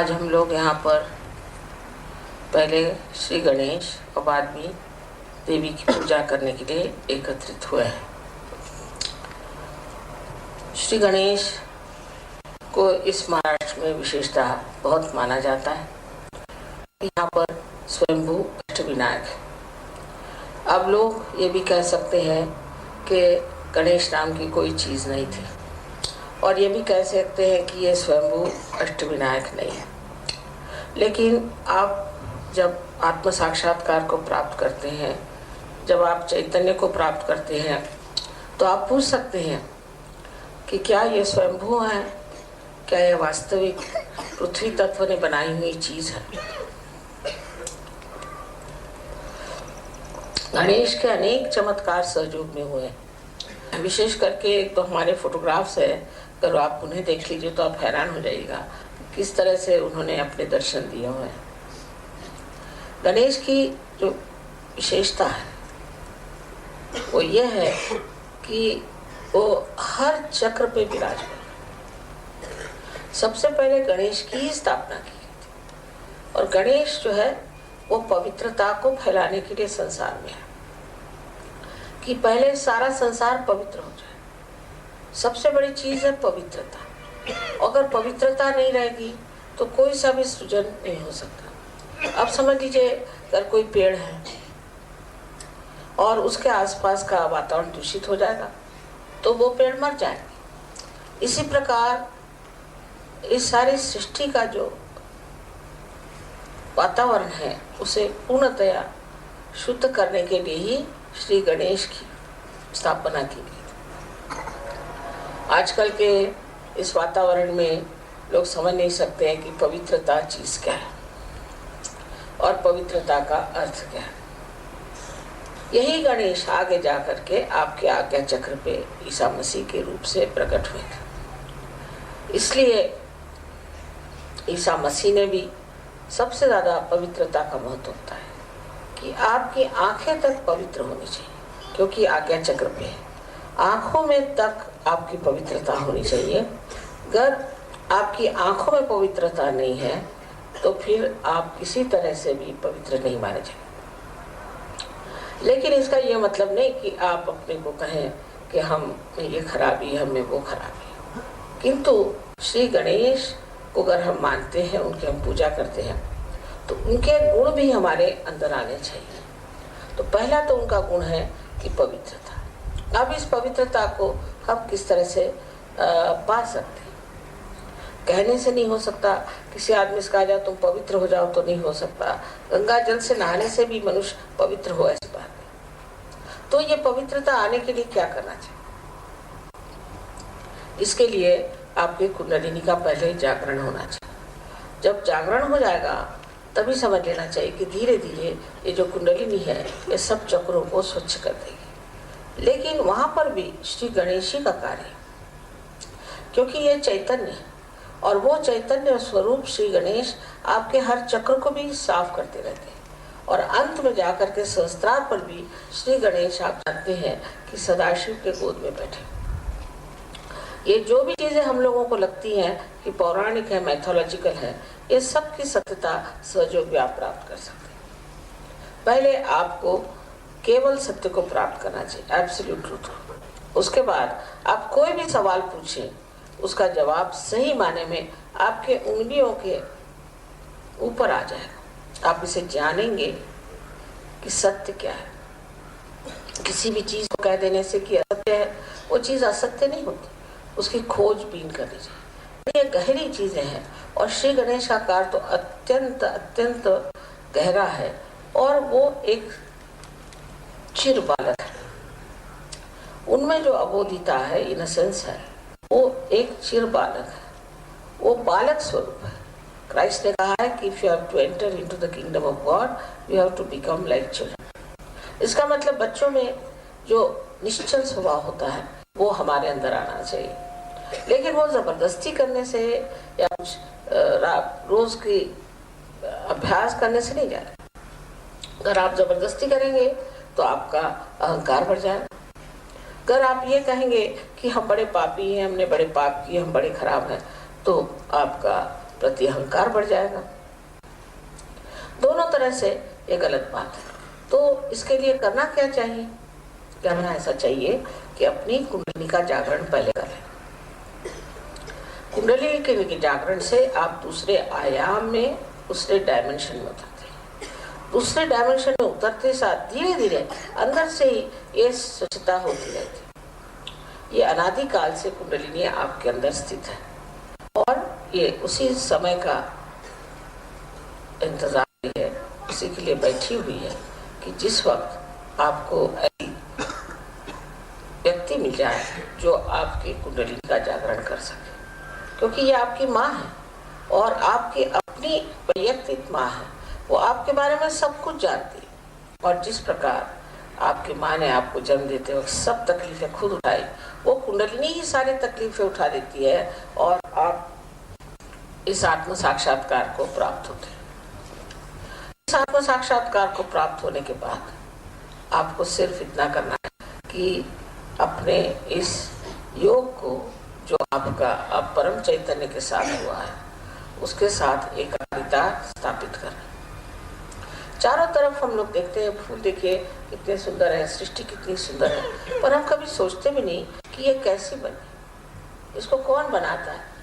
आज हम लोग यहाँ पर पहले श्री गणेश और बाद में देवी की पूजा करने के लिए एकत्रित हुए हैं। श्री गणेश को इस महाराष्ट्र में विशेषता बहुत माना जाता है। यहाँ पर स्वयंभू अष्टविनायक है। अब लोग ये भी कह सकते हैं कि गणेश नाम की कोई चीज़ नहीं थी, और ये भी कह सकते हैं कि ये स्वयंभू अष्टविनायक नहीं है। लेकिन आप जब आत्म साक्षात्कार को प्राप्त करते हैं, जब आप चैतन्य को प्राप्त करते हैं, तो आप पूछ सकते हैं कि क्या ये स्वयंभू है, क्या यह वास्तविक पृथ्वी तत्व ने बनाई हुई चीज़ है। गणेश के अनेक चमत्कार सहयोग में हुए, विशेष करके एक तो हमारे फोटोग्राफ्स है, अगर आप उन्हें देख लीजिए तो आप हैरान हो जाइएगा किस तरह से उन्होंने अपने दर्शन दिए हुए हैं। गणेश की जो विशेषता है वो ये है कि वो हर चक्र पे विराजमान। सबसे पहले गणेश की ही स्थापना की गई थी, और गणेश जो है वो पवित्रता को फैलाने के लिए संसार में है कि पहले सारा संसार पवित्र हो जाए। सबसे बड़ी चीज है पवित्रता। अगर पवित्रता नहीं रहेगी तो कोई सा भी सृजन नहीं हो सकता। अब समझ लीजिए अगर कोई पेड़ है और उसके आसपास का वातावरण दूषित हो जाएगा तो वो पेड़ मर जाएगा। इसी प्रकार इस सारी सृष्टि का जो वातावरण है उसे पूर्णतया शुद्ध करने के लिए ही श्री गणेश की स्थापना की गई। आजकल के इस वातावरण में लोग समझ नहीं सकते हैं कि पवित्रता चीज क्या है और पवित्रता का अर्थ क्या है। यही गणेश आगे जा करके आपके आज्ञा चक्र पे ईसा मसीह के रूप से प्रकट हुए थे। इसलिए ईसा मसीह ने भी सबसे ज़्यादा पवित्रता का महत्व होता है कि आपकी आंखें तक पवित्र होनी चाहिए, क्योंकि आज्ञा चक्र पे है। आंखों में तक आपकी पवित्रता होनी चाहिए। अगर आपकी आंखों में पवित्रता नहीं है तो फिर आप किसी तरह से भी पवित्र नहीं माने जाएंगे। लेकिन इसका ये मतलब नहीं कि आप अपने को कहें कि हम ये खराबी है, हमें वो खराबी है। किंतु श्री गणेश को अगर हम मानते हैं, उनकी हम पूजा करते हैं, तो उनके गुण भी हमारे अंदर आने चाहिए। तो पहला तो उनका गुण है कि पवित्रता। अब इस पवित्रता को हम किस तरह से पा सकते हैं? कहने से नहीं हो सकता। किसी आदमी से कहा जाए तुम पवित्र हो जाओ तो नहीं हो सकता। गंगा जल से नहाने से भी मनुष्य पवित्र हो, ऐसी बात नहीं। तो ये पवित्रता आने के लिए क्या करना चाहिए? इसके लिए आपके कुंडलिनी का पहले जागरण होना चाहिए। जब जागरण हो जाएगा तभी समझ लेना चाहिए कि धीरे धीरे ये जो कुंडलिनी है ये सब चक्रों को स्वच्छ कर देगी। लेकिन वहां पर भी श्री गणेश जी का कार्य है, क्योंकि ये चैतन्य है, और वो चैतन्य स्वरूप श्री गणेश आपके हर चक्र को भी साफ करते रहते हैं। और अंत में जाकर के सहस्त्रार पर भी श्री गणेश आप जानते हैं कि सदाशिव के गोद में बैठे। ये जो भी चीजें हम लोगों को लगती हैं कि पौराणिक है, मैथोलॉजिकल है, ये सब की सत्यता सहयोग भी आप प्राप्त कर सकते हैं। पहले आपको केवल सत्य को प्राप्त करना चाहिए, एब्सोल्यूट ट्रूथ। उसके बाद आप कोई भी सवाल पूछें, उसका जवाब सही माने में आपके उंगलियों के ऊपर आ जाएगा। आप इसे जानेंगे कि सत्य क्या है। किसी भी चीज को कह देने से कि असत्य है, वो चीज असत्य नहीं होती। उसकी खोजबीन कर लीजिए। ये गहरी चीजें हैं, और श्री गणेश का कार्य तो अत्यंत अत्यंत गहरा है, और वो एक चिर बालक है। उनमें जो अबोधिता है, इनोसेंस है, वो एक चिर बालक है। वो बालक स्वरूप है। क्राइस्ट ने कहा है कि if you have to enter into the kingdom of God you have to become like children. इसका मतलब बच्चों में जो निश्चल स्वभाव होता है वो हमारे अंदर आना चाहिए। लेकिन वो जबरदस्ती करने से या कुछ रोज की अभ्यास करने से नहीं जाएगा। अगर आप जबरदस्ती करेंगे तो आपका अहंकार बढ़ जाएगा। अगर आप ये कहेंगे कि हम बड़े पापी हैं, हमने बड़े पाप किए, हम बड़े खराब हैं, तो आपका प्रति अहंकार बढ़ जाएगा। दोनों तरह से ये गलत बात है। तो इसके लिए करना क्या चाहिए? करना ऐसा चाहिए कि अपनी कुंडली का जागरण पहले करें। कुंडली के जागरण से आप दूसरे आयाम में, दूसरे डायमेंशन में उतरते हैं। दूसरे डायमेंशन में उतरते साथ धीरे धीरे अंदर से ही ये स्वच्छता होती रहती है। ये अनादिकाल से कुंडलिनी आपके अंदर स्थित है और ये उसी समय का इंतजार है, उसी के लिए बैठी हुई है कि जिस वक्त आपको ऐसी व्यक्ति मिल जाए जो आपकी कुंडली का जागरण कर सके, क्योंकि ये आपकी माँ है और आपकी अपनी वैयक्तिक माँ है। वो आपके बारे में सब कुछ जानती है और जिस प्रकार आपकी माँ ने आपको जन्म देते वक्त सब तकलीफें खुद उठाई, वो कुंडलिनी ही सारी तकलीफें उठा देती है और आप इस आत्म साक्षात्कार को प्राप्त होते हैं। इस आत्म साक्षात्कार को प्राप्त होने के बाद आपको सिर्फ इतना करना है कि अपने इस योग को जो आपका अब परम चैतन्य के साथ हुआ है उसके साथ एकाग्रता स्थापित करें। चारों तरफ हम लोग देखते हैं फूल, देखिए कितने सुंदर है, सृष्टि कितनी सुंदर है, पर हम कभी सोचते भी नहीं कि ये कैसी बनी, इसको कौन बनाता है।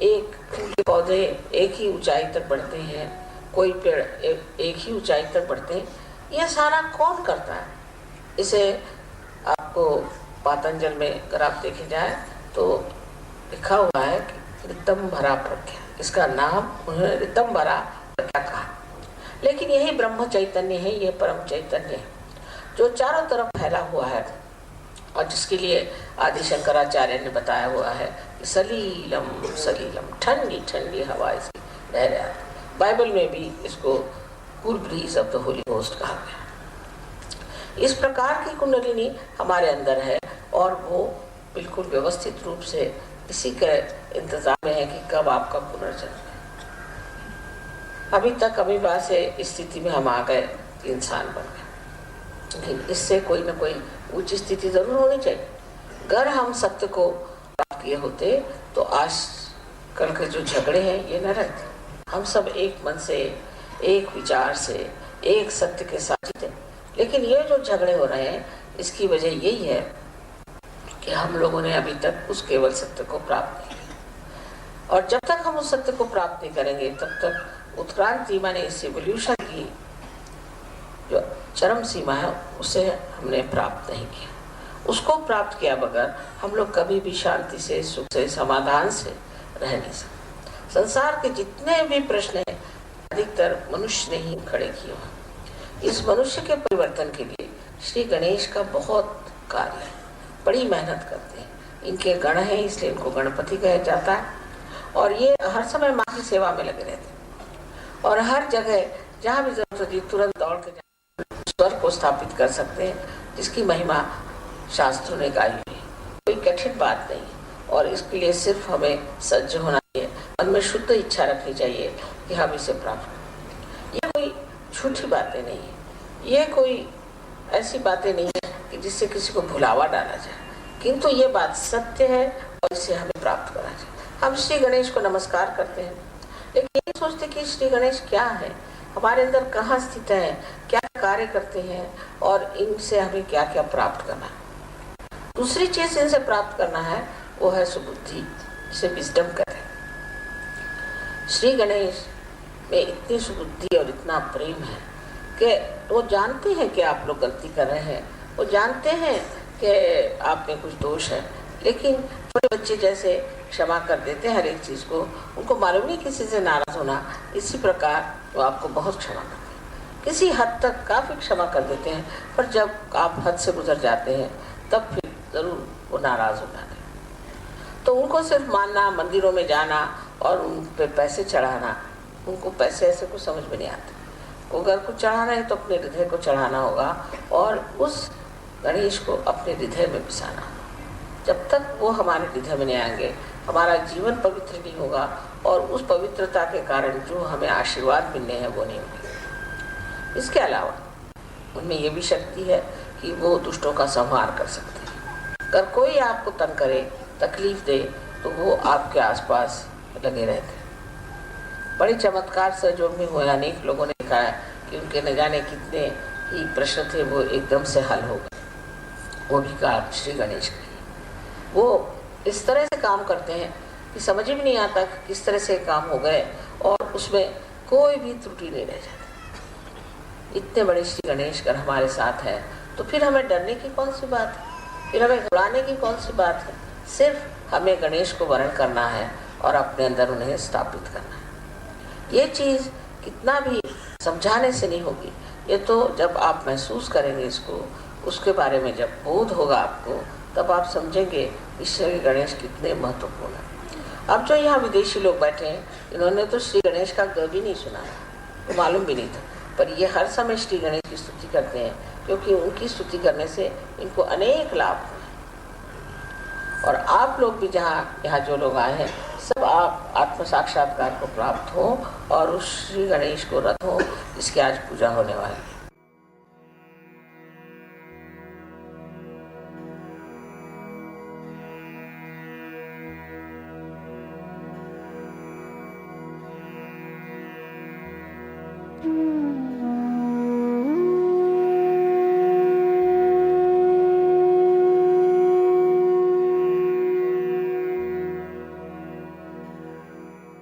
एक फूल के पौधे एक ही ऊंचाई तक बढ़ते हैं, कोई पेड़ एक ही ऊंचाई तक बढ़ते हैं, ये सारा कौन करता है? इसे आपको पातंजल में अगर आप देखे जाए तो लिखा हुआ है कि ऋतंभरा प्रज्ञा, इसका नाम उन्होंने ऋतंभरा प्रज्ञा कहा। लेकिन यही ब्रह्म चैतन्य है, ये परम चैतन्य है जो चारों तरफ फैला हुआ है और जिसके लिए आदि शंकराचार्य ने बताया हुआ है कि सलीलम सलीलम, ठंडी ठंडी हवा इसकी बह रहा है। बाइबल में भी इसको cool bridge of the Holi ghost कहा गया। इस प्रकार की कुंडलिनी हमारे अंदर है और वो बिल्कुल व्यवस्थित रूप से इसी के इंतजार में है कि कब आपका पुनर्जन्म है। अभी तक अमीबा से इस स्थिति में हम आ गए, इंसान बन गए, लेकिन इससे कोई ना कोई उच्च स्थिति जरूर होनी चाहिए। अगर हम सत्य को प्राप्त किए होते तो आज कल के जो झगड़े हैं ये न रहते। हम सब एक मन से, एक विचार से, एक सत्य के साथ जीते। लेकिन ये जो झगड़े हो रहे हैं इसकी वजह यही है कि हम लोगों ने अभी तक उस केवल सत्य को प्राप्त नहीं किया और जब तक हम उस सत्य को प्राप्त नहीं करेंगे तब तक उत्क्रांति माने इस एवोल्यूशन की जो चरम सीमा है उसे हमने प्राप्त नहीं किया। उसको प्राप्त किया बगैर हम लोग कभी भी शांति से, सुख से, समाधान से रह नहीं सकते। संसार के जितने भी प्रश्न हैं अधिकतर मनुष्य ने ही खड़े किए हैं। इस मनुष्य के परिवर्तन के लिए श्री गणेश का बहुत कार्य है, बड़ी मेहनत करते हैं। इनके गण हैं इसलिए इनको गणपति कहा जाता है और ये हर समय माँ की सेवा में लगे रहते हैं और हर जगह जहाँ भी जरूरत होती है तुरंत दौड़ के स्वर को स्थापित कर सकते हैं, जिसकी महिमा शास्त्रों ने गाई हुई है। कोई कठिन बात नहीं है और इसके लिए सिर्फ हमें सज्ज होना चाहिए, मन में शुद्ध इच्छा रखनी चाहिए कि हम इसे प्राप्त करें। ये कोई झूठी बातें नहीं है, ये कोई ऐसी बातें नहीं है कि जिससे किसी को भुलावा डाला जाए, किंतु ये बात सत्य है और इसे हमें प्राप्त करना चाहिए। हम श्री गणेश को नमस्कार करते हैं लेकिन ये सोचते कि श्री गणेश क्या है, हमारे अंदर कहाँ स्थित है, क्या कार्य करते हैं और इनसे हमें क्या क्या प्राप्त करना है। दूसरी चीज इनसे प्राप्त करना है वो है सुबुद्धि, जिसे विजडम कहते हैं। श्री गणेश में इतनी सुबुद्धि और इतना प्रेम है कि वो जानते हैं कि आप लोग गलती कर रहे हैं, वो जानते हैं कि आप में कुछ दोष है, लेकिन छोटे बच्चे जैसे क्षमा कर देते हैं हर एक चीज़ को। उनको मालूम नहीं किसी से नाराज होना, इसी प्रकार वो आपको बहुत क्षमा करते हैं, किसी हद तक काफ़ी क्षमा कर देते हैं, पर जब आप हद से गुजर जाते हैं तब फिर ज़रूर वो नाराज़ हो जाते हैं। तो उनको सिर्फ मानना, मंदिरों में जाना और उन पे पैसे चढ़ाना, उनको पैसे ऐसे कुछ समझ में नहीं आते। अगर कुछ चढ़ाना है तो अपने हृदय को चढ़ाना होगा और उस गणेश को अपने हृदय में बसाना। जब तक वो हमारे हृदय में नहीं आएंगे हमारा जीवन पवित्र नहीं होगा और उस पवित्रता के कारण जो हमें आशीर्वाद मिलने हैं वो नहीं होंगे। इसके अलावा उनमें ये भी शक्ति है कि वो दुष्टों का संहार कर सकते हैं। अगर कोई आपको तंग करे, तकलीफ दे तो वो आपके आसपास लगे रहते हैं। बड़े चमत्कार से जो भी हुए, अनेक लोगों ने कहा है कि उनके न जाने कितने ही प्रश्न थे वो एकदम से हल हो गए, वो भी काम श्री गणेश की। वो इस तरह से काम करते हैं कि समझ ही नहीं आता कि किस तरह से काम हो गए और उसमें कोई भी त्रुटि नहीं रह जाती। इतने बड़े श्री गणेश अगर हमारे साथ हैं तो फिर हमें डरने की कौन सी बात है, फिर हमें घबराने की कौन सी बात है। सिर्फ हमें गणेश को वरण करना है और अपने अंदर उन्हें स्थापित करना है। ये चीज़ कितना भी समझाने से नहीं होगी, ये तो जब आप महसूस करेंगे इसको, उसके बारे में जब बोध होगा आपको, तब आप समझेंगे कि श्री गणेश कितने महत्वपूर्ण है। अब जो यहाँ विदेशी लोग बैठे हैं, इन्होंने तो श्री गणेश का ग भी नहीं सुना है, तो मालूम भी नहीं था, पर ये हर समय श्री गणेश की स्तुति करते हैं, क्योंकि उनकी स्तुति करने से इनको अनेक लाभ हुए। और आप लोग भी जहाँ यहाँ जो लोग आए हैं, सब आप आत्म साक्षात्कार को प्राप्त हो और उस श्री गणेश को रथ हो, जिसकी आज पूजा होने वाली है। Mm-hmm.